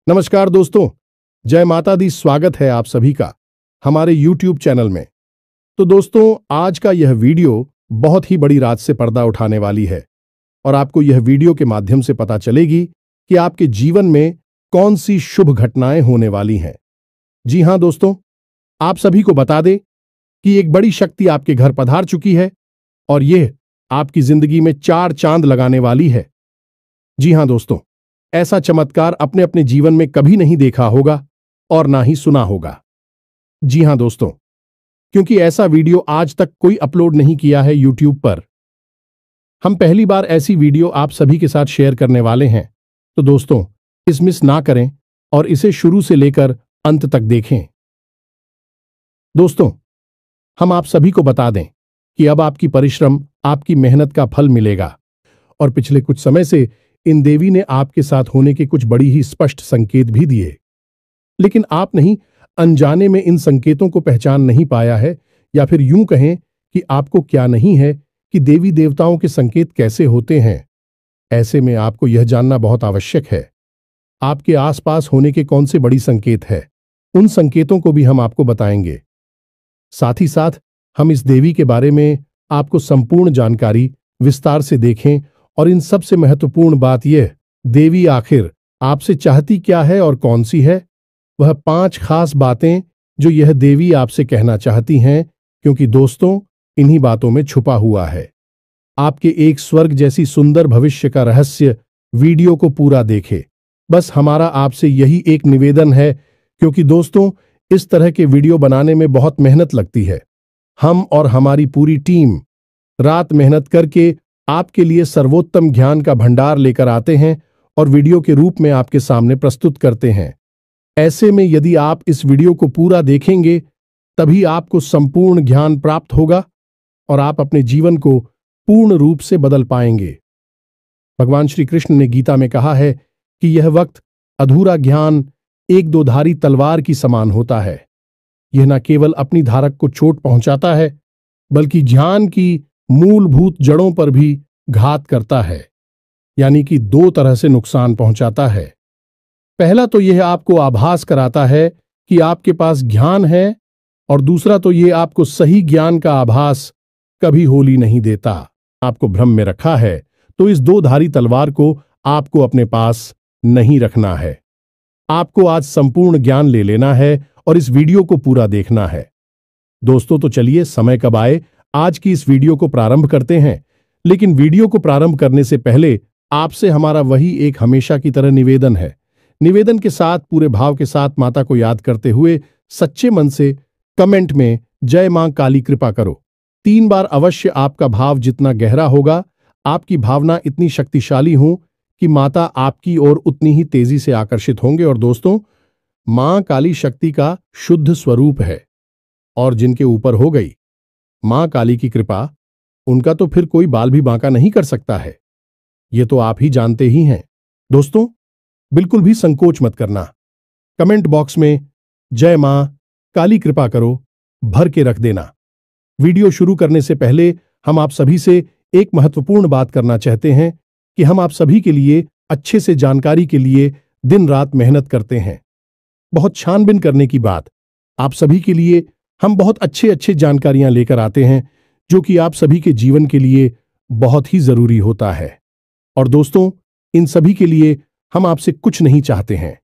नमस्कार दोस्तों, जय माता दी। स्वागत है आप सभी का हमारे YouTube चैनल में। तो दोस्तों, आज का यह वीडियो बहुत ही बड़ी रात से पर्दा उठाने वाली है और आपको यह वीडियो के माध्यम से पता चलेगी कि आपके जीवन में कौन सी शुभ घटनाएं होने वाली हैं। जी हां दोस्तों, आप सभी को बता दें कि एक बड़ी शक्ति आपके घर पधार चुकी है और यह आपकी जिंदगी में 4 चांद लगाने वाली है। जी हां दोस्तों, ऐसा चमत्कार अपने अपने जीवन में कभी नहीं देखा होगा और ना ही सुना होगा। जी हां दोस्तों, क्योंकि ऐसा वीडियो आज तक कोई अपलोड नहीं किया है YouTube पर। हम पहली बार ऐसी वीडियो आप सभी के साथ शेयर करने वाले हैं। तो दोस्तों, इस मिस ना करें और इसे शुरू से लेकर अंत तक देखें। दोस्तों, हम आप सभी को बता दें कि अब आपकी परिश्रम, आपकी मेहनत का फल मिलेगा और पिछले कुछ समय से इन देवी ने आपके साथ होने के कुछ बड़ी ही स्पष्ट संकेत भी दिए, लेकिन आप नहीं अनजाने में इन संकेतों को पहचान नहीं पाया है, या फिर यूं कहें कि आपको क्या नहीं है कि देवी देवताओं के संकेत कैसे होते हैं। ऐसे में आपको यह जानना बहुत आवश्यक है, आपके आसपास होने के कौन से बड़ी संकेत है। उन संकेतों को भी हम आपको बताएंगे। साथ ही साथ हम इस देवी के बारे में आपको संपूर्ण जानकारी विस्तार से देखें और इन सबसे महत्वपूर्ण बात यह, देवी आखिर आपसे चाहती क्या है और कौन सी है। वह 5 खास बातें जो यह देवी आपसे कहना चाहती हैं, क्योंकि दोस्तों, इन्हीं बातों में छुपा हुआ है आपके एक स्वर्ग जैसी सुंदर भविष्य का रहस्य। वीडियो को पूरा देखे। बस हमारा आपसे यही एक निवेदन है, क्योंकि दोस्तों, इस तरह के वीडियो बनाने में बहुत मेहनत लगती है। हम और हमारी पूरी टीम रात मेहनत करके आपके लिए सर्वोत्तम ज्ञान का भंडार लेकर आते हैं और वीडियो के रूप में आपके सामने प्रस्तुत करते हैं। ऐसे में यदि आप इस वीडियो को पूरा देखेंगे, तभी आपको संपूर्ण ज्ञान प्राप्त होगा और आप अपने जीवन को पूर्ण रूप से बदल पाएंगे। भगवान श्री कृष्ण ने गीता में कहा है कि यह वक्त अधूरा ज्ञान एक 2-धारी तलवार की समान होता है। यह न केवल अपनी धारक को चोट पहुंचाता है, बल्कि ज्ञान की मूलभूत जड़ों पर भी घात करता है, यानी कि 2 तरह से नुकसान पहुंचाता है। पहला तो यह आपको आभास कराता है कि आपके पास ज्ञान है, और दूसरा तो यह आपको सही ज्ञान का आभास कभी होली नहीं देता। आपको भ्रम में रखा है, तो इस 2-धारी तलवार को आपको अपने पास नहीं रखना है। आपको आज संपूर्ण ज्ञान ले लेना है और इस वीडियो को पूरा देखना है। दोस्तों, तो चलिए, समय कब आए, आज की इस वीडियो को प्रारंभ करते हैं। लेकिन वीडियो को प्रारंभ करने से पहले आपसे हमारा वही एक हमेशा की तरह निवेदन है। निवेदन के साथ, पूरे भाव के साथ माता को याद करते हुए सच्चे मन से कमेंट में जय मां काली कृपा करो 3 बार अवश्य। आपका भाव जितना गहरा होगा, आपकी भावना इतनी शक्तिशाली हो कि माता आपकी ओर उतनी ही तेजी से आकर्षित होंगे। और दोस्तों, मां काली शक्ति का शुद्ध स्वरूप है और जिनके ऊपर हो गई मां काली की कृपा, उनका तो फिर कोई बाल भी बांका नहीं कर सकता है। ये तो आप ही जानते ही हैं। दोस्तों, बिल्कुल भी संकोच मत करना। कमेंट बॉक्स में जय मां काली कृपा करो भर के रख देना। वीडियो शुरू करने से पहले हम आप सभी से एक महत्वपूर्ण बात करना चाहते हैं कि हम आप सभी के लिए अच्छे से जानकारी के लिए दिन रात मेहनत करते हैं। बहुत छानबीन करने की बात, आप सभी के लिए हम बहुत अच्छे जानकारियां लेकर आते हैं, जो कि आप सभी के जीवन के लिए बहुत ही जरूरी होता है। और दोस्तों, इन सभी के लिए हम आपसे कुछ नहीं चाहते हैं।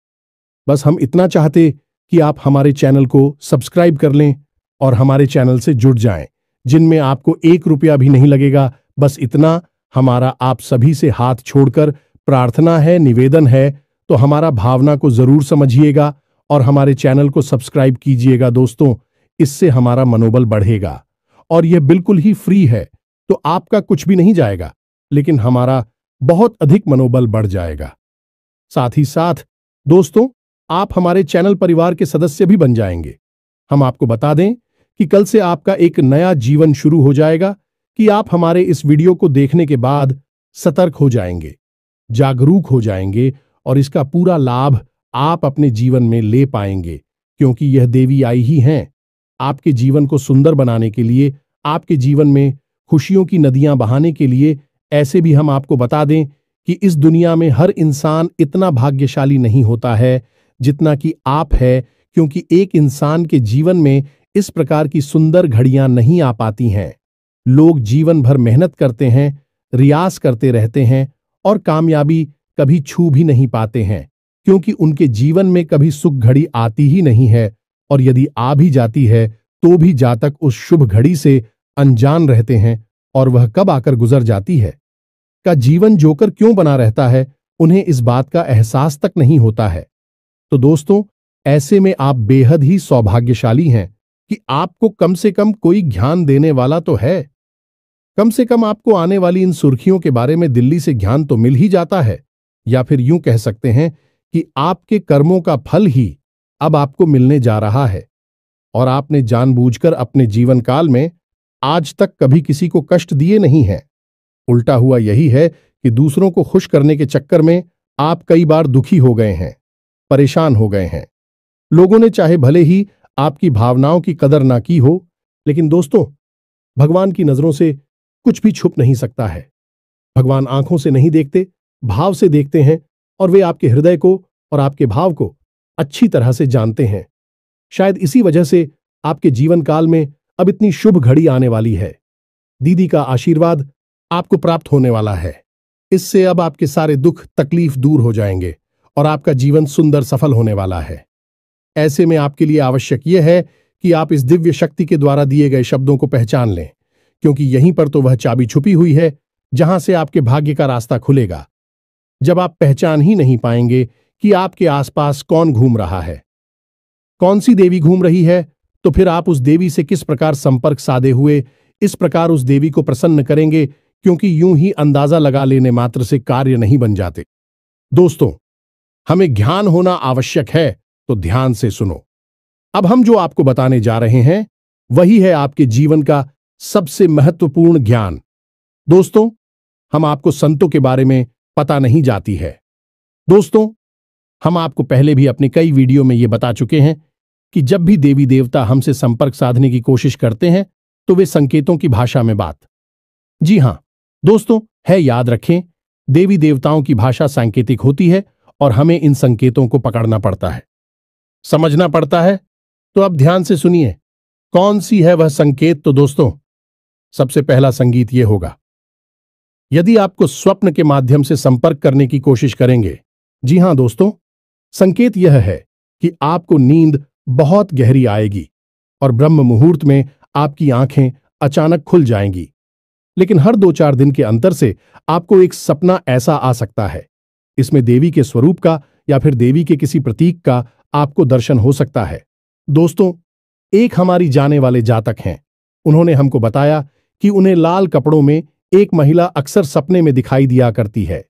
बस हम इतना चाहते कि आप हमारे चैनल को सब्सक्राइब कर लें और हमारे चैनल से जुड़ जाएं, जिनमें आपको 1 रुपया भी नहीं लगेगा। बस इतना हमारा आप सभी से हाथ छोड़कर प्रार्थना है, निवेदन है। तो हमारा भावना को जरूर समझिएगा और हमारे चैनल को सब्सक्राइब कीजिएगा दोस्तों। इससे हमारा मनोबल बढ़ेगा और यह बिल्कुल ही फ्री है, तो आपका कुछ भी नहीं जाएगा, लेकिन हमारा बहुत अधिक मनोबल बढ़ जाएगा। साथ ही साथ दोस्तों, आप हमारे चैनल परिवार के सदस्य भी बन जाएंगे। हम आपको बता दें कि कल से आपका एक नया जीवन शुरू हो जाएगा, कि आप हमारे इस वीडियो को देखने के बाद सतर्क हो जाएंगे, जागरूक हो जाएंगे और इसका पूरा लाभ आप अपने जीवन में ले पाएंगे, क्योंकि यह देवी आई ही हैं आपके जीवन को सुंदर बनाने के लिए, आपके जीवन में खुशियों की नदियां बहाने के लिए। ऐसे भी हम आपको बता दें कि इस दुनिया में हर इंसान इतना भाग्यशाली नहीं होता है जितना कि आप है, क्योंकि एक इंसान के जीवन में इस प्रकार की सुंदर घड़ियां नहीं आ पाती हैं। लोग जीवन भर मेहनत करते हैं, रियाज करते रहते हैं और कामयाबी कभी छू भी नहीं पाते हैं, क्योंकि उनके जीवन में कभी सुख घड़ी आती ही नहीं है, और यदि आ भी जाती है तो भी जातक उस शुभ घड़ी से अनजान रहते हैं और वह कब आकर गुजर जाती है का जीवन जोकर क्यों बना रहता है, उन्हें इस बात का एहसास तक नहीं होता है। तो दोस्तों, ऐसे में आप बेहद ही सौभाग्यशाली हैं कि आपको कम से कम कोई ज्ञान देने वाला तो है। कम से कम आपको आने वाली इन सुर्खियों के बारे में दिल्ली से ज्ञान तो मिल ही जाता है, या फिर यूं कह सकते हैं कि आपके कर्मों का फल ही अब आपको मिलने जा रहा है, और आपने जानबूझकर अपने जीवन काल में आज तक कभी किसी को कष्ट दिए नहीं हैं। उल्टा हुआ यही है कि दूसरों को खुश करने के चक्कर में आप कई बार दुखी हो गए हैं, परेशान हो गए हैं। लोगों ने चाहे भले ही आपकी भावनाओं की कदर ना की हो, लेकिन दोस्तों, भगवान की नजरों से कुछ भी छुप नहीं सकता है। भगवान आंखों से नहीं देखते, भाव से देखते हैं, और वे आपके हृदय को और आपके भाव को अच्छी तरह से जानते हैं। शायद इसी वजह से आपके जीवन काल में अब इतनी शुभ घड़ी आने वाली है। दीदी का आशीर्वाद आपको प्राप्त होने वाला है। इससे अब आपके सारे दुख तकलीफ दूर हो जाएंगे और आपका जीवन सुंदर सफल होने वाला है। ऐसे में आपके लिए आवश्यक यह है कि आप इस दिव्य शक्ति के द्वारा दिए गए शब्दों को पहचान लें, क्योंकि यहीं पर तो वह चाबी छुपी हुई है जहां से आपके भाग्य का रास्ता खुलेगा। जब आप पहचान ही नहीं पाएंगे कि आपके आसपास कौन घूम रहा है, कौन सी देवी घूम रही है, तो फिर आप उस देवी से किस प्रकार संपर्क साधे हुए इस प्रकार उस देवी को प्रसन्न करेंगे, क्योंकि यूं ही अंदाजा लगा लेने मात्र से कार्य नहीं बन जाते। दोस्तों, हमें ज्ञान होना आवश्यक है, तो ध्यान से सुनो। अब हम जो आपको बताने जा रहे हैं वही है आपके जीवन का सबसे महत्वपूर्ण ज्ञान। दोस्तों, हम आपको संतों के बारे में पता नहीं जाती है। दोस्तों, हम आपको पहले भी अपने कई वीडियो में यह बता चुके हैं कि जब भी देवी देवता हमसे संपर्क साधने की कोशिश करते हैं तो वे संकेतों की भाषा में बात। जी हां दोस्तों, है, याद रखें, देवी देवताओं की भाषा सांकेतिक होती है और हमें इन संकेतों को पकड़ना पड़ता है, समझना पड़ता है। तो अब ध्यान से सुनिए, कौन सी है वह संकेत। तो दोस्तों, सबसे पहला संगीत यह होगा, यदि आपको स्वप्न के माध्यम से संपर्क करने की कोशिश करेंगे। जी हां दोस्तों, संकेत यह है कि आपको नींद बहुत गहरी आएगी और ब्रह्म मुहूर्त में आपकी आंखें अचानक खुल जाएंगी। लेकिन हर 2-4 दिन के अंतर से आपको एक सपना ऐसा आ सकता है, इसमें देवी के स्वरूप का या फिर देवी के किसी प्रतीक का आपको दर्शन हो सकता है। दोस्तों, एक हमारी जाने वाले जातक हैं, उन्होंने हमको बताया कि उन्हें लाल कपड़ों में एक महिला अक्सर सपने में दिखाई दिया करती है।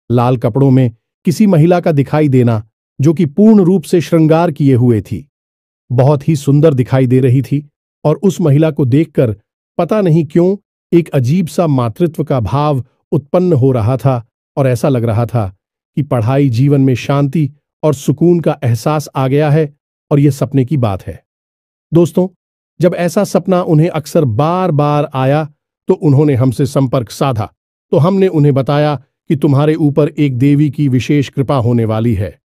लाल कपड़ों में किसी महिला का दिखाई देना जो कि पूर्ण रूप से श्रृंगार किए हुए थी, बहुत ही सुंदर दिखाई दे रही थी, और उस महिला को देखकर पता नहीं क्यों एक अजीब सा मातृत्व का भाव उत्पन्न हो रहा था, और ऐसा लग रहा था कि पढ़ाई जीवन में शांति और सुकून का एहसास आ गया है, और यह सपने की बात है। दोस्तों, जब ऐसा सपना उन्हें अक्सर बार बार आया तो उन्होंने हमसे संपर्क साधा, तो हमने उन्हें बताया कि तुम्हारे ऊपर एक देवी की विशेष कृपा होने वाली है।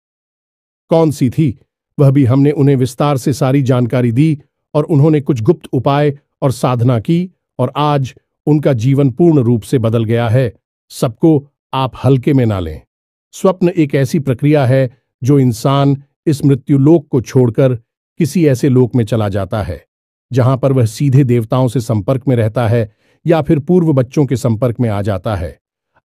कौन सी थी वह भी हमने उन्हें विस्तार से सारी जानकारी दी, और उन्होंने कुछ गुप्त उपाय और साधना की, और आज उनका जीवन पूर्ण रूप से बदल गया है। सबको आप हल्के में ना लें। स्वप्न एक ऐसी प्रक्रिया है जो इंसान इस मृत्युलोक को छोड़कर किसी ऐसे लोक में चला जाता है जहां पर वह सीधे देवताओं से संपर्क में रहता है या फिर पूर्व बच्चों के संपर्क में आ जाता है।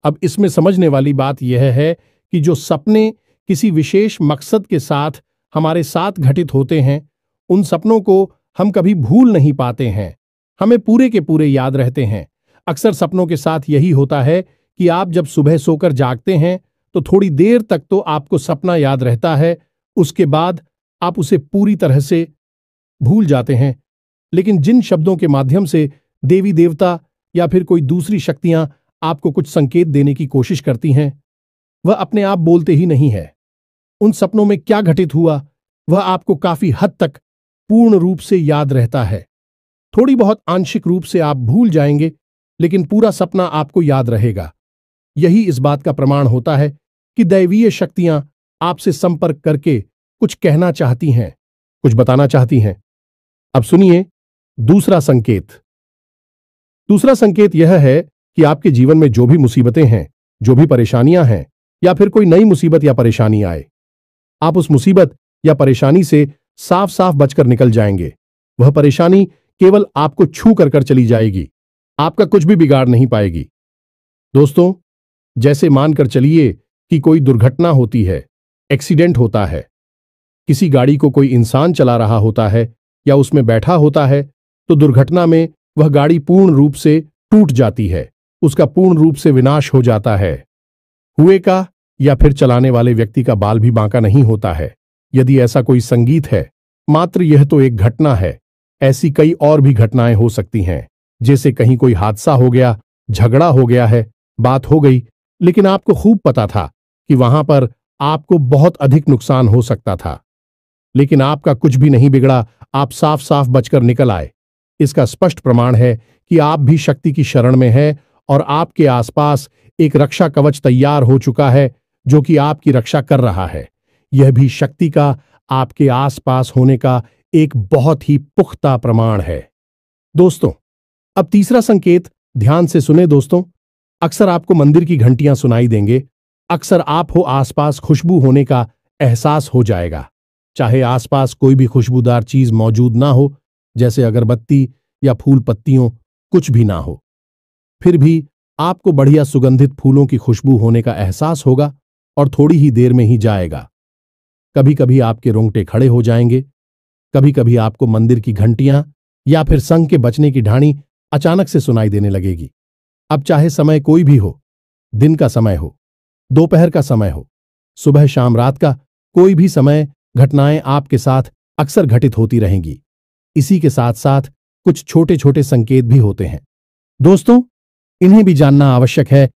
अब इसमें समझने वाली बात यह है कि जो सपने किसी विशेष मकसद के साथ हमारे साथ घटित होते हैं, उन सपनों को हम कभी भूल नहीं पाते हैं, हमें पूरे के पूरे याद रहते हैं। अक्सर सपनों के साथ यही होता है कि आप जब सुबह सोकर जागते हैं तो थोड़ी देर तक तो आपको सपना याद रहता है, उसके बाद आप उसे पूरी तरह से भूल जाते हैं। लेकिन जिन शब्दों के माध्यम से देवी देवता या फिर कोई दूसरी शक्तियां आपको कुछ संकेत देने की कोशिश करती हैं, वह अपने आप बोलते ही नहीं है। उन सपनों में क्या घटित हुआ वह आपको काफी हद तक पूर्ण रूप से याद रहता है। थोड़ी बहुत आंशिक रूप से आप भूल जाएंगे, लेकिन पूरा सपना आपको याद रहेगा। यही इस बात का प्रमाण होता है कि दैवीय शक्तियां आपसे संपर्क करके कुछ कहना चाहती हैं, कुछ बताना चाहती हैं। अब सुनिए दूसरा संकेत। दूसरा संकेत यह है कि आपके जीवन में जो भी मुसीबतें हैं, जो भी परेशानियां हैं, या फिर कोई नई मुसीबत या परेशानी आए, आप उस मुसीबत या परेशानी से साफ साफ बचकर निकल जाएंगे। वह परेशानी केवल आपको छू कर चली जाएगी, आपका कुछ भी बिगाड़ नहीं पाएगी। दोस्तों, जैसे मानकर चलिए कि कोई दुर्घटना होती है, एक्सीडेंट होता है, किसी गाड़ी को कोई इंसान चला रहा होता है या उसमें बैठा होता है, तो दुर्घटना में वह गाड़ी पूर्ण रूप से टूट जाती है, उसका पूर्ण रूप से विनाश हो जाता है। हुए का या फिर चलाने वाले व्यक्ति का बाल भी बांका नहीं होता है। यदि ऐसा कोई संगीत है, मात्र यह तो एक घटना है, ऐसी कई और भी घटनाएं हो सकती हैं। जैसे कहीं कोई हादसा हो गया, झगड़ा हो गया है, बात हो गई, लेकिन आपको खूब पता था कि वहां पर आपको बहुत अधिक नुकसान हो सकता था, लेकिन आपका कुछ भी नहीं बिगड़ा, आप साफ साफ बचकर निकल आए। इसका स्पष्ट प्रमाण है कि आप भी शक्ति की शरण में हैं और आपके आसपास एक रक्षा कवच तैयार हो चुका है जो कि आपकी रक्षा कर रहा है। यह भी शक्ति का आपके आसपास होने का एक बहुत ही पुख्ता प्रमाण है। दोस्तों, अब तीसरा संकेत ध्यान से सुने दोस्तों। अक्सर आपको मंदिर की घंटियां सुनाई देंगे, अक्सर आप हो आसपास खुशबू होने का एहसास हो जाएगा। चाहे आसपास कोई भी खुशबूदार चीज मौजूद ना हो, जैसे अगरबत्ती या फूल पत्तियों, कुछ भी ना हो, फिर भी आपको बढ़िया सुगंधित फूलों की खुशबू होने का एहसास होगा और थोड़ी ही देर में ही जाएगा। कभी कभी आपके रोंगटे खड़े हो जाएंगे, कभी कभी आपको मंदिर की घंटियां या फिर संग के बजने की ढाणी अचानक से सुनाई देने लगेगी। अब चाहे समय कोई भी हो, दिन का समय हो, दोपहर का समय हो, सुबह शाम रात का कोई भी समय, घटनाएं आपके साथ अक्सर घटित होती रहेंगी। इसी के साथ साथ कुछ छोटे छोटे संकेत भी होते हैं। दोस्तों, इन्हें भी जानना आवश्यक है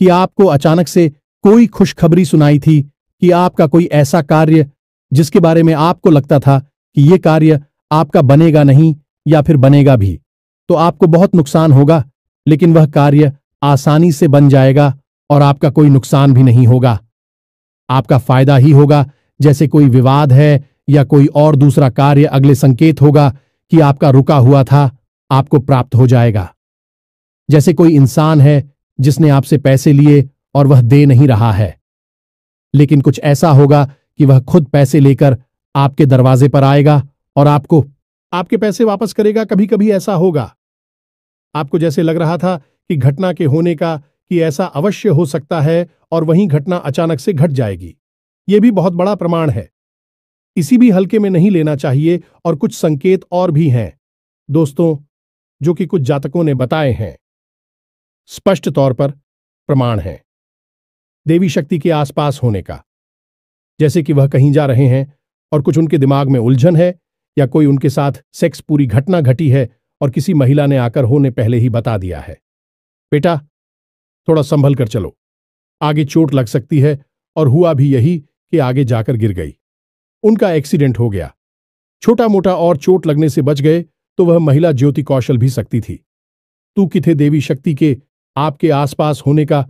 कि आपको अचानक से कोई खुशखबरी सुनाई थी कि आपका कोई ऐसा कार्य जिसके बारे में आपको लगता था कि यह कार्य आपका बनेगा नहीं या फिर बनेगा भी, तो आपको बहुत नुकसान होगा, लेकिन वह कार्य आसानी से बन जाएगा और आपका कोई नुकसान भी नहीं होगा। आपका फायदा ही होगा। जैसे कोई विवाद है या कोई और दूसरा कार्य, अगले संकेत होगा कि आपका रुका हुआ था, आपको प्राप्त हो जाएगा। जैसे कोई इंसान है जिसने आपसे पैसे लिए और वह दे नहीं रहा है, लेकिन कुछ ऐसा होगा कि वह खुद पैसे लेकर आपके दरवाजे पर आएगा और आपको आपके पैसे वापस करेगा। कभी कभी ऐसा होगा, आपको जैसे लग रहा था कि घटना के होने का कि ऐसा अवश्य हो सकता है और वहीं घटना अचानक से घट जाएगी। यह भी बहुत बड़ा प्रमाण है, इसी भी हल्के में नहीं लेना चाहिए। और कुछ संकेत और भी हैं दोस्तों, जो कि कुछ जातकों ने बताए हैं, स्पष्ट तौर पर प्रमाण है देवी शक्ति के आसपास होने का। जैसे कि वह कहीं जा रहे हैं और कुछ उनके दिमाग में उलझन है, या कोई उनके साथ सेक्स पूरी घटना घटी है और किसी महिला ने आकर होने पहले ही बता दिया है, बेटा थोड़ा संभल कर चलो, आगे चोट लग सकती है। और हुआ भी यही कि आगे जाकर गिर गई, उनका एक्सीडेंट हो गया। छोटा मोटा और चोट लगने से बच गए तो वह महिला ज्योति कौशल भी सकती थी। तू किथे देवी शक्ति के आपके आसपास होने का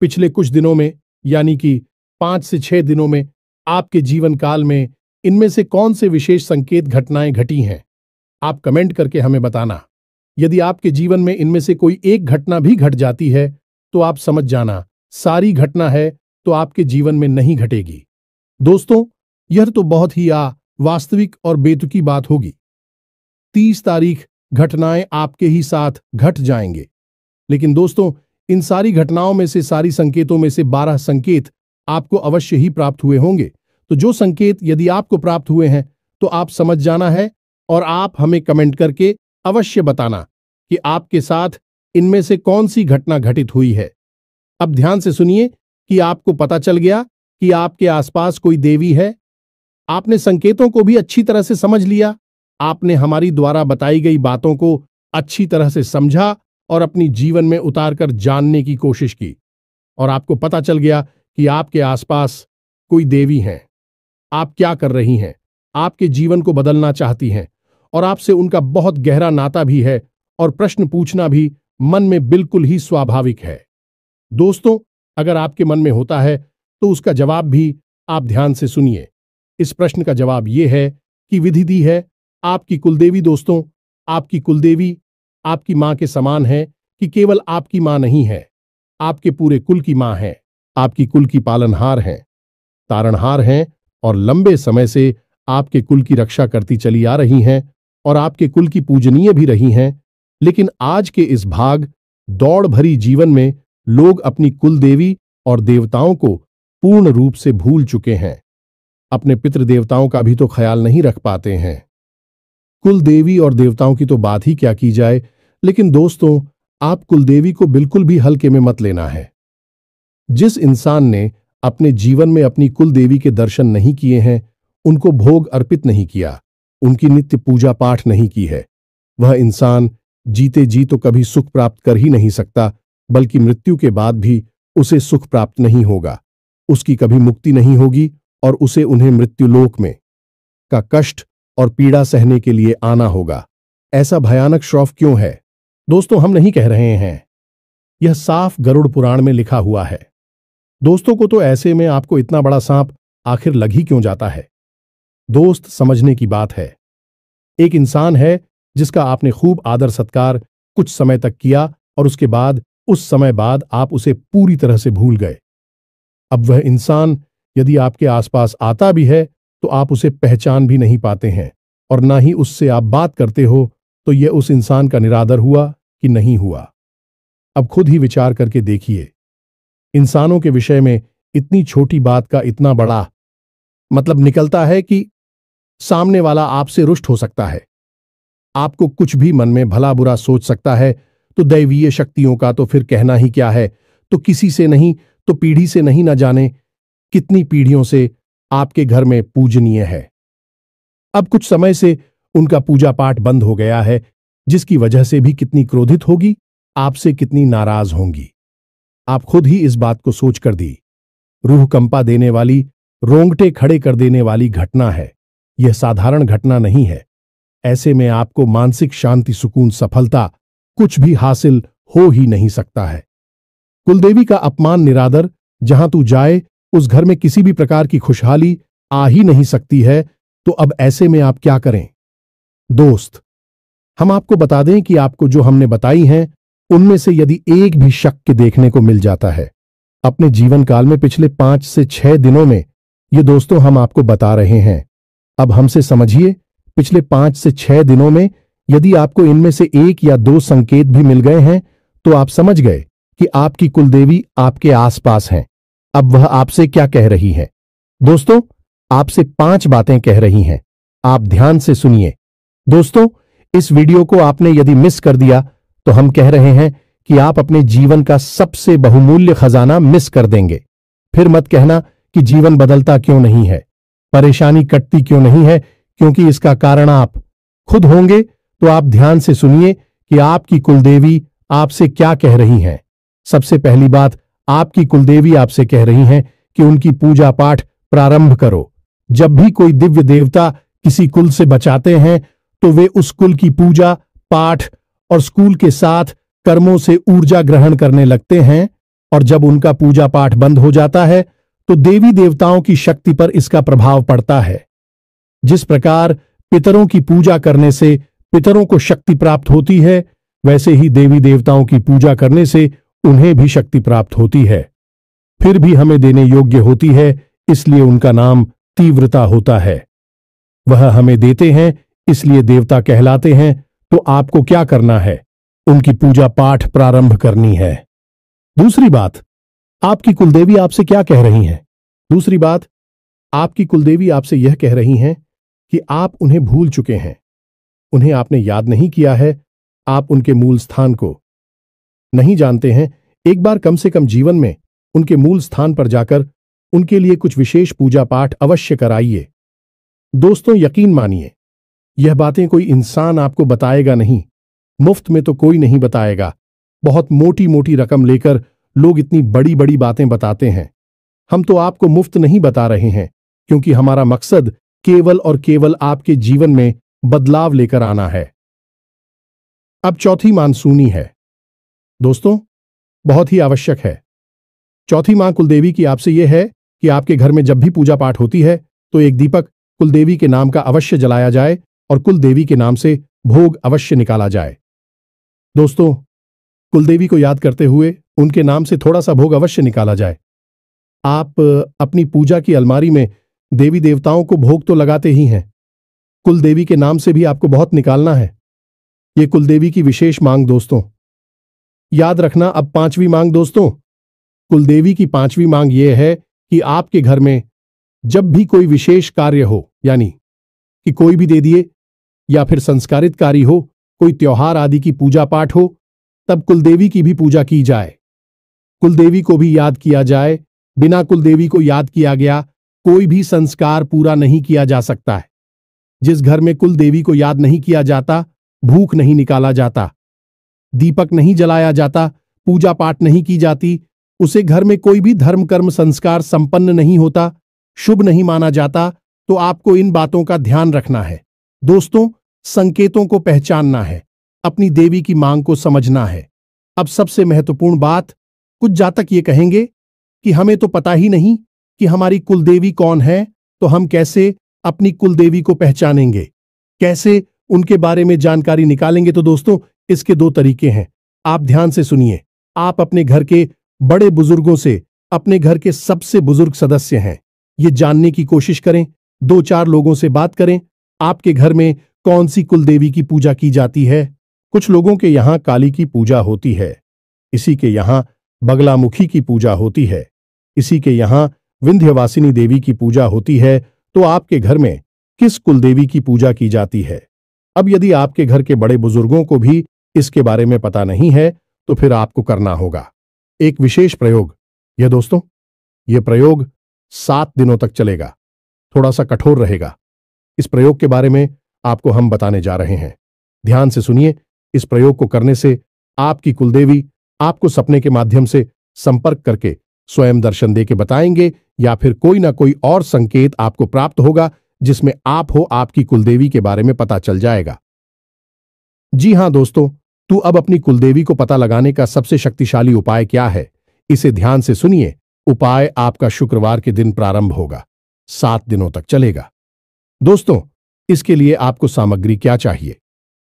पिछले कुछ दिनों में, यानी कि 5 से 6 दिनों में, आपके जीवन काल में इनमें से कौन से विशेष संकेत घटनाएं घटी हैं, आप कमेंट करके हमें बताना। यदि आपके जीवन में इनमें से कोई एक घटना भी घट जाती है तो आप समझ जाना सारी घटना है तो आपके जीवन में नहीं घटेगी। दोस्तों, यह तो बहुत ही वास्तविक और बेतुकी बात होगी। 30 तारीख घटनाएं आपके ही साथ घट जाएंगे, लेकिन दोस्तों इन सारी घटनाओं में से, सारी संकेतों में से 12 संकेत आपको अवश्य ही प्राप्त हुए होंगे। तो जो संकेत यदि आपको प्राप्त हुए हैं तो आप समझ जाना है और आप हमें कमेंट करके अवश्य बताना कि आपके साथ इनमें से कौन सी घटना घटित हुई है। अब ध्यान से सुनिए कि आपको पता चल गया कि आपके आसपास कोई देवी है, आपने संकेतों को भी अच्छी तरह से समझ लिया, आपने हमारी द्वारा बताई गई बातों को अच्छी तरह से समझा और अपनी जीवन में उतारकर जानने की कोशिश की, और आपको पता चल गया कि आपके आसपास कोई देवी है। आप क्या कर रही हैं, आपके जीवन को बदलना चाहती हैं और आपसे उनका बहुत गहरा नाता भी है, और प्रश्न पूछना भी मन में बिल्कुल ही स्वाभाविक है। दोस्तों, अगर आपके मन में होता है तो उसका जवाब भी आप ध्यान से सुनिए। इस प्रश्न का जवाब यह है कि विधि दी है आपकी कुलदेवी। दोस्तों, आपकी कुलदेवी आपकी मां के समान है कि केवल आपकी मां नहीं है, आपके पूरे कुल की मां है। आपकी कुल की पालनहार हैं, तारणहार हैं और लंबे समय से आपके कुल की रक्षा करती चली आ रही हैं और आपके कुल की पूजनीय भी रही हैं। लेकिन आज के इस भाग दौड़ भरी जीवन में लोग अपनी कुल देवी और देवताओं को पूर्ण रूप से भूल चुके हैं। अपने पितृ देवताओं का भी तो ख्याल नहीं रख पाते हैं। कुल देवी और देवताओं की तो बात ही क्या की जाए। लेकिन दोस्तों, आप कुलदेवी को बिल्कुल भी हल्के में मत लेना है। जिस इंसान ने अपने जीवन में अपनी कुल देवी के दर्शन नहीं किए हैं, उनको भोग अर्पित नहीं किया, उनकी नित्य पूजा पाठ नहीं की है, वह इंसान जीते जी तो कभी सुख प्राप्त कर ही नहीं सकता, बल्कि मृत्यु के बाद भी उसे सुख प्राप्त नहीं होगा। उसकी कभी मुक्ति नहीं होगी और उसे उन्हें मृत्युलोक में का कष्ट और पीड़ा सहने के लिए आना होगा। ऐसा भयानक श्राप क्यों है? दोस्तों, हम नहीं कह रहे हैं, यह साफ गरुड़ पुराण में लिखा हुआ है। दोस्तों को तो ऐसे में आपको इतना बड़ा सांप आखिर लग ही क्यों जाता है? दोस्त, समझने की बात है। एक इंसान है जिसका आपने खूब आदर सत्कार कुछ समय तक किया और उसके बाद उस समय बाद आप उसे पूरी तरह से भूल गए। अब वह इंसान यदि आपके आसपास आता भी है तो आप उसे पहचान भी नहीं पाते हैं और ना ही उससे आप बात करते हो, तो यह उस इंसान का निरादर हुआ कि नहीं हुआ? अब खुद ही विचार करके देखिए। इंसानों के विषय में इतनी छोटी बात का इतना बड़ा मतलब निकलता है कि सामने वाला आपसे रुष्ट हो सकता है, आपको कुछ भी मन में भला बुरा सोच सकता है, तो दैवीय शक्तियों का तो फिर कहना ही क्या है। तो किसी से नहीं तो पीढ़ी से नहीं, न जाने कितनी पीढ़ियों से आपके घर में पूजनीय है। अब कुछ समय से उनका पूजा पाठ बंद हो गया है, जिसकी वजह से भी कितनी क्रोधित होगी, आपसे कितनी नाराज होंगी। आप खुद ही इस बात को सोच कर दी। रूह कंपा देने वाली, रोंगटे खड़े कर देने वाली घटना है। यह साधारण घटना नहीं है। ऐसे में आपको मानसिक शांति, सुकून, सफलता कुछ भी हासिल हो ही नहीं सकता है। कुलदेवी का अपमान, निरादर, जहां तू जाए उस घर में किसी भी प्रकार की खुशहाली आ ही नहीं सकती है। तो अब ऐसे में आप क्या करें? दोस्त, हम आपको बता दें कि आपको जो हमने बताई हैं उनमें से यदि एक भी शक देखने को मिल जाता है अपने जीवन काल में पिछले 5 से 6 दिनों में, ये दोस्तों हम आपको बता रहे हैं। अब हमसे समझिए, पिछले 5 से 6 दिनों में यदि आपको इनमें से 1 या 2 संकेत भी मिल गए हैं तो आप समझ गए कि आपकी कुलदेवी आपके आसपास हैं। अब वह आपसे क्या कह रही है? दोस्तों, आपसे 5 बातें कह रही हैं। आप ध्यान से सुनिए। दोस्तों, इस वीडियो को आपने यदि मिस कर दिया तो हम कह रहे हैं कि आप अपने जीवन का सबसे बहुमूल्य खजाना मिस कर देंगे। फिर मत कहना कि जीवन बदलता क्यों नहीं है, परेशानी कटती क्यों नहीं है, क्योंकि इसका कारण आप खुद होंगे। तो आप ध्यान से सुनिए कि आपकी कुलदेवी आपसे क्या कह रही हैं। सबसे पहली बात, आपकी कुलदेवी आपसे कह रही हैं कि उनकी पूजा पाठ प्रारंभ करो। जब भी कोई दिव्य देवता किसी कुल से बचाते हैं तो वे उस कुल की पूजा पाठ और स्कूल के साथ कर्मों से ऊर्जा ग्रहण करने लगते हैं, और जब उनका पूजा पाठ बंद हो जाता है तो देवी देवताओं की शक्ति पर इसका प्रभाव पड़ता है। जिस प्रकार पितरों की पूजा करने से पितरों को शक्ति प्राप्त होती है, वैसे ही देवी देवताओं की पूजा करने से उन्हें भी शक्ति प्राप्त होती है। फिर भी हमें देने योग्य होती है, इसलिए उनका नाम तीव्रता होता है। वह हमें देते हैं, इसलिए देवता कहलाते हैं। तो आपको क्या करना है? उनकी पूजा पाठ प्रारंभ करनी है। दूसरी बात, आपकी कुलदेवी आपसे क्या कह रही हैं? दूसरी बात, आपकी कुलदेवी आपसे यह कह रही हैं कि आप उन्हें भूल चुके हैं, उन्हें आपने याद नहीं किया है, आप उनके मूल स्थान को नहीं जानते हैं। एक बार कम से कम जीवन में उनके मूल स्थान पर जाकर उनके लिए कुछ विशेष पूजा पाठ अवश्य कराइए। दोस्तों, यकीन मानिए, यह बातें कोई इंसान आपको बताएगा नहीं, मुफ्त में तो कोई नहीं बताएगा। बहुत मोटी मोटी रकम लेकर लोग इतनी बड़ी बड़ी बातें बताते हैं। हम तो आपको मुफ्त नहीं बता रहे हैं, क्योंकि हमारा मकसद केवल और केवल आपके जीवन में बदलाव लेकर आना है। अब चौथी मानसूनी है। दोस्तों, बहुत ही आवश्यक है। चौथी मां कुलदेवी की आपसे यह है कि आपके घर में जब भी पूजा पाठ होती है तो एक दीपक कुलदेवी के नाम का अवश्य जलाया जाए और कुलदेवी के नाम से भोग अवश्य निकाला जाए। दोस्तों, कुलदेवी को याद करते हुए उनके नाम से थोड़ा सा भोग अवश्य निकाला जाए। आप अपनी पूजा की अलमारी में देवी देवताओं को भोग तो लगाते ही हैं, कुलदेवी के नाम से भी आपको बहुत निकालना है। ये कुलदेवी की विशेष मांग दोस्तों। याद रखना अब पांचवी मांग दोस्तों, कुलदेवी की पांचवी मांग यह है कि आपके घर में जब भी कोई विशेष कार्य हो, यानी कि कोई भी दे दिए या फिर संस्कारित कार्य हो, कोई त्योहार आदि की पूजा पाठ हो, तब कुलदेवी की भी पूजा की जाए, कुलदेवी को भी याद किया जाए। बिना कुलदेवी को याद किया गया कोई भी संस्कार पूरा नहीं किया जा सकता है। जिस घर में कुलदेवी को याद नहीं किया जाता, भूख नहीं निकाला जाता, दीपक नहीं जलाया जाता, पूजा पाठ नहीं की जाती, उसे घर में कोई भी धर्म कर्म संस्कार संपन्न नहीं होता, शुभ नहीं माना जाता। तो आपको इन बातों का ध्यान रखना है दोस्तों, संकेतों को पहचानना है, अपनी देवी की मांग को समझना है। अब सबसे महत्वपूर्ण बात, कुछ जातक ये कहेंगे कि हमें तो पता ही नहीं कि हमारी कुलदेवी कौन है, तो हम कैसे अपनी कुलदेवी को पहचानेंगे, कैसे उनके बारे में जानकारी निकालेंगे। तो दोस्तों, इसके दो तरीके हैं, आप ध्यान से सुनिए। आप अपने घर के बड़े बुजुर्गों से, अपने घर के सबसे बुजुर्ग सदस्य हैं, ये जानने की कोशिश करें, दो चार लोगों से बात करें, आपके घर में कौन सी कुलदेवी की पूजा की जाती है। कुछ लोगों के यहां काली की पूजा होती है, इसी के यहां बगलामुखी की पूजा होती है, इसी के यहां विंध्यवासिनी देवी की पूजा होती है। तो आपके घर में किस कुलदेवी की पूजा की जाती है? अब यदि आपके घर के बड़े बुजुर्गों को भी इसके बारे में पता नहीं है, तो फिर आपको करना होगा एक विशेष प्रयोग। यह दोस्तों, यह प्रयोग 7 दिनों तक चलेगा, थोड़ा सा कठोर रहेगा। इस प्रयोग के बारे में आपको हम बताने जा रहे हैं, ध्यान से सुनिए। इस प्रयोग को करने से आपकी कुलदेवी आपको सपने के माध्यम से संपर्क करके स्वयं दर्शन देके बताएंगे, या फिर कोई ना कोई और संकेत आपको प्राप्त होगा जिसमें आप हो आपकी कुलदेवी के बारे में पता चल जाएगा। जी हां दोस्तों, तो अब अपनी कुलदेवी को पता लगाने का सबसे शक्तिशाली उपाय क्या है, इसे ध्यान से सुनिए। उपाय आपका शुक्रवार के दिन प्रारंभ होगा, 7 दिनों तक चलेगा। दोस्तों, इसके लिए आपको सामग्री क्या चाहिए,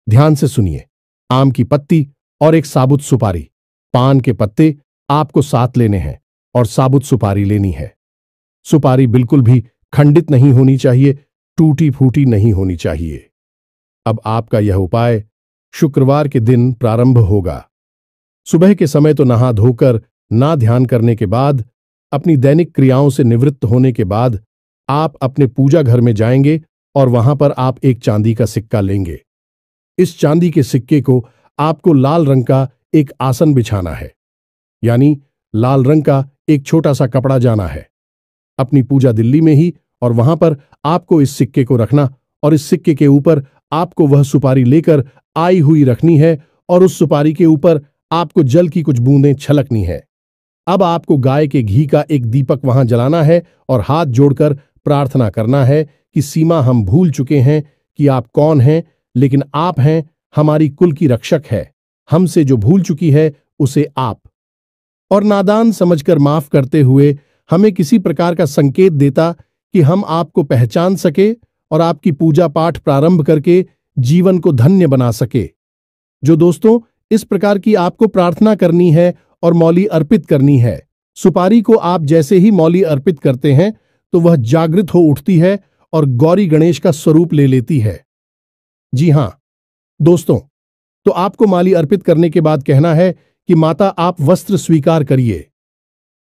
ध्यान से सुनिए। आम की पत्ती और एक साबुत सुपारी, पान के पत्ते आपको 7 लेने हैं और साबुत सुपारी लेनी है। सुपारी बिल्कुल भी खंडित नहीं होनी चाहिए, टूटी फूटी नहीं होनी चाहिए। अब आपका यह उपाय शुक्रवार के दिन प्रारंभ होगा। सुबह के समय तो नहा धोकर, ना ध्यान करने के बाद, अपनी दैनिक क्रियाओं से निवृत्त होने के बाद आप अपने पूजा घर में जाएंगे और वहां पर आप एक चांदी का सिक्का लेंगे। इस चांदी के सिक्के को आपको लाल रंग का एक आसन बिछाना है, यानी लाल रंग का एक छोटा सा कपड़ा जाना है अपनी पूजा दिल्ली में ही, और वहां पर आपको इस सिक्के को रखना और इस सिक्के के ऊपर आपको वह सुपारी लेकर आई हुई रखनी है और उस सुपारी के ऊपर आपको जल की कुछ बूंदें छलकनी है। अब आपको गाय के घी का एक दीपक वहां जलाना है और हाथ जोड़कर प्रार्थना करना है कि सीमा, हम भूल चुके हैं कि आप कौन हैं, लेकिन आप हैं हमारी कुल की रक्षक है। हमसे जो भूल चुकी है उसे आप और नादान समझकर माफ करते हुए हमें किसी प्रकार का संकेत देता कि हम आपको पहचान सके और आपकी पूजा पाठ प्रारंभ करके जीवन को धन्य बना सके। जो दोस्तों, इस प्रकार की आपको प्रार्थना करनी है और मौली अर्पित करनी है। सुपारी को आप जैसे ही मौली अर्पित करते हैं तो वह जागृत हो उठती है और गौरी गणेश का स्वरूप ले लेती है। जी हां दोस्तों, तो आपको माली अर्पित करने के बाद कहना है कि माता, आप वस्त्र स्वीकार करिए।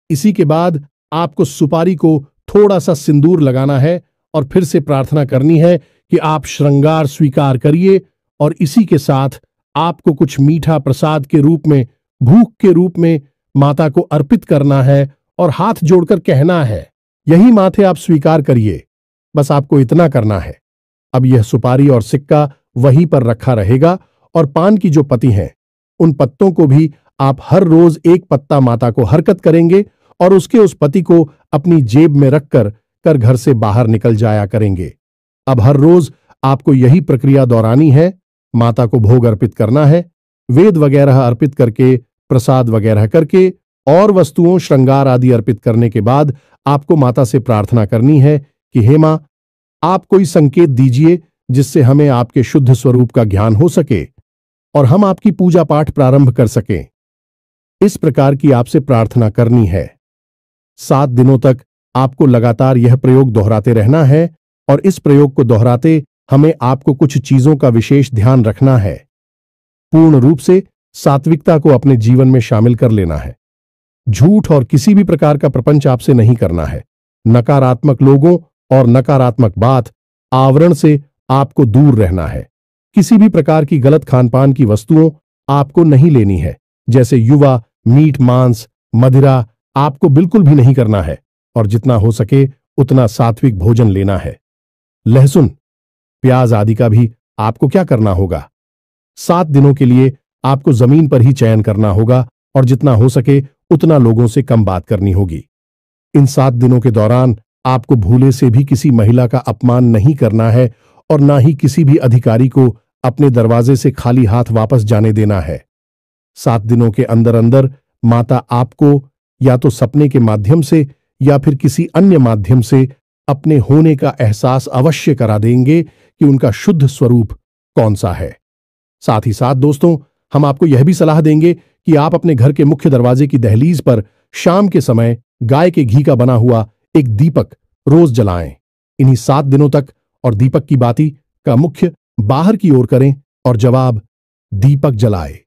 इसी के बाद आपको सुपारी को थोड़ा सा सिंदूर लगाना है और फिर से प्रार्थना करनी है कि आप श्रृंगार स्वीकार करिए, और इसी के साथ आपको कुछ मीठा प्रसाद के रूप में, भूख के रूप में माता को अर्पित करना है और हाथ जोड़कर कहना है, यही माथे आप स्वीकार करिए। बस आपको इतना करना है। अब यह सुपारी और सिक्का वहीं पर रखा रहेगा और पान की जो पत्ती हैं, उन पत्तों को भी आप हर रोज एक पत्ता माता को हरकत करेंगे और उसके उस पत्ती को अपनी जेब में रखकर घर से बाहर निकल जाया करेंगे। अब हर रोज आपको यही प्रक्रिया दोहरानी है। माता को भोग अर्पित करना है, वेद वगैरह अर्पित करके, प्रसाद वगैरह करके और वस्तुओं श्रृंगार आदि अर्पित करने के बाद आपको माता से प्रार्थना करनी है कि हे मां, आप कोई संकेत दीजिए जिससे हमें आपके शुद्ध स्वरूप का ज्ञान हो सके और हम आपकी पूजा पाठ प्रारंभ कर सकें। इस प्रकार की आपसे प्रार्थना करनी है। 7 दिनों तक आपको लगातार यह प्रयोग दोहराते रहना है और इस प्रयोग को दोहराते हमें आपको कुछ चीजों का विशेष ध्यान रखना है। पूर्ण रूप से सात्विकता को अपने जीवन में शामिल कर लेना है। झूठ और किसी भी प्रकार का प्रपंच आपसे नहीं करना है। नकारात्मक लोगों और नकारात्मक बात आवरण से आपको दूर रहना है। किसी भी प्रकार की गलत खानपान की वस्तुओं आपको नहीं लेनी है, जैसे युवा, मीट, मांस, मदिरा आपको बिल्कुल भी नहीं करना है और जितना हो सके उतना सात्विक भोजन लेना है। लहसुन, प्याज आदि का भी आपको क्या करना होगा? 7 दिनों के लिए आपको जमीन पर ही चयन करना होगा और जितना हो सके उतना लोगों से कम बात करनी होगी। इन 7 दिनों के दौरान आपको भूले से भी किसी महिला का अपमान नहीं करना है और ना ही किसी भी अधिकारी को अपने दरवाजे से खाली हाथ वापस जाने देना है। 7 दिनों के अंदर अंदर माता आपको या तो सपने के माध्यम से या फिर किसी अन्य माध्यम से अपने होने का एहसास अवश्य करा देंगे कि उनका शुद्ध स्वरूप कौन सा है। साथ ही साथ दोस्तों, हम आपको यह भी सलाह देंगे कि आप अपने घर के मुख्य दरवाजे की दहलीज पर शाम के समय गाय के घी का बना हुआ एक दीपक रोज जलाएं। इन्हीं 7 दिनों तक और दीपक की बाती का मुख्य बाहर की ओर करें और जवाब दीपक जलाए।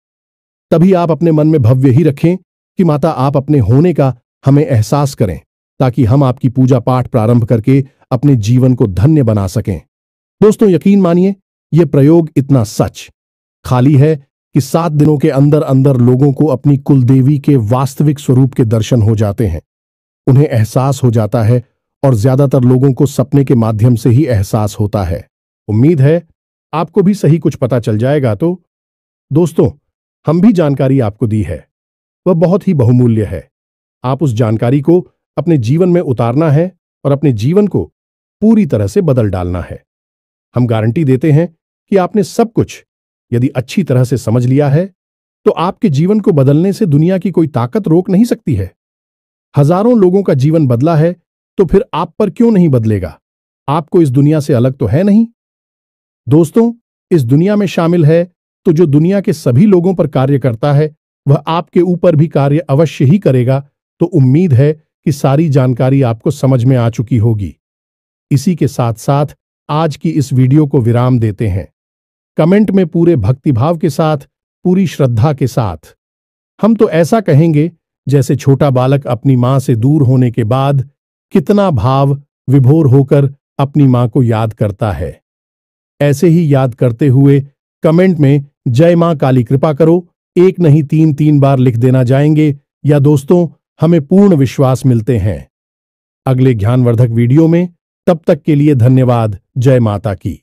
तभी आप अपने मन में भव्य ही रखें कि माता आप अपने होने का हमें एहसास करें, ताकि हम आपकी पूजा पाठ प्रारंभ करके अपने जीवन को धन्य बना सकें। दोस्तों, यकीन मानिए, यह प्रयोग इतना सच खाली है कि 7 दिनों के अंदर अंदर लोगों को अपनी कुलदेवी के वास्तविक स्वरूप के दर्शन हो जाते हैं, उन्हें एहसास हो जाता है और ज्यादातर लोगों को सपने के माध्यम से ही एहसास होता है। उम्मीद है आपको भी सही कुछ पता चल जाएगा। तो दोस्तों, हम भी जानकारी आपको दी है, वह बहुत ही बहुमूल्य है। आप उस जानकारी को अपने जीवन में उतारना है और अपने जीवन को पूरी तरह से बदल डालना है। हम गारंटी देते हैं कि आपने सब कुछ यदि अच्छी तरह से समझ लिया है तो आपके जीवन को बदलने से दुनिया की कोई ताकत रोक नहीं सकती है। हजारों लोगों का जीवन बदला है तो फिर आप पर क्यों नहीं बदलेगा? आपको इस दुनिया से अलग तो है नहीं। दोस्तों, इस दुनिया में शामिल है तो जो दुनिया के सभी लोगों पर कार्य करता है वह आपके ऊपर भी कार्य अवश्य ही करेगा। तो उम्मीद है कि सारी जानकारी आपको समझ में आ चुकी होगी। इसी के साथ साथ आज की इस वीडियो को विराम देते हैं। कमेंट में पूरे भक्तिभाव के साथ, पूरी श्रद्धा के साथ हम तो ऐसा कहेंगे जैसे छोटा बालक अपनी मां से दूर होने के बाद कितना भाव विभोर होकर अपनी मां को याद करता है। ऐसे ही याद करते हुए कमेंट में जय मां काली कृपा करो 1 नहीं 3 बार लिख देना जाएंगे, या दोस्तों हमें पूर्ण विश्वास मिलते हैं। अगले ज्ञानवर्धक वीडियो में, तब तक के लिए धन्यवाद। जय माता की।